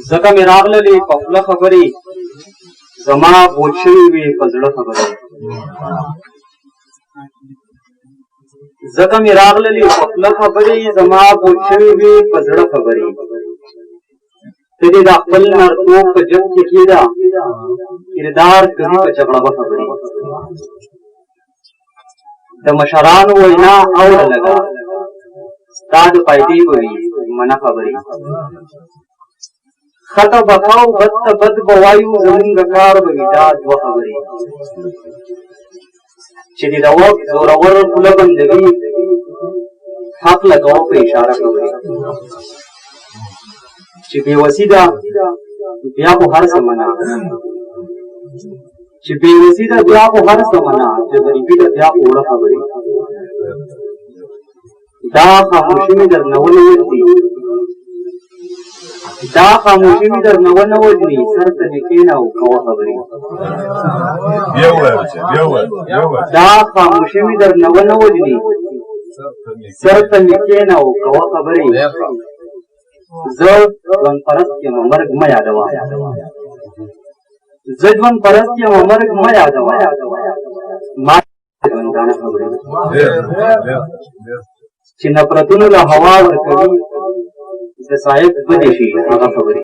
زکه مې راغللې په خوله خبرې زما بوج شوي وې په زړه خبرې زکه مې راغللې په خوله خبرې زما بوج شوي وې په زړه خبرې ته دې د خپل نرتوب په جب کې کېده کردار کوي په جګړه خبرې د مشرانو وینا اوره لګه ستا د فایدې به وي منه خبرې خطه بخاو بد ته بد به وایو زمونږ کار به وي دا دوه خبرې چې دې د وخت زورور خوله بندوي حق لګوه په اشاره خبرې چې بېوسي ده بیا خو هر څه منع چې بېوسي ده بیا خو هر څه منع چې غریبي ده بیا خو وړه خبرې دا خاموشي مې درنه ونه وځي دا خاموشي مې درنه ونه وځي سر ته مې کښېنه او کوه خبرې دا خاموشي مې درنه ونه وځي سر ته مې کښېنه او کوه خبرې زه ژوند پرست یم مرګ مه یادوه زه ژوند پرست یم مرګ مه یادوه ما ژوندانه خبرې چې نفرتونو له هوا ورکوي د صاحب بدې شي هغه خبرې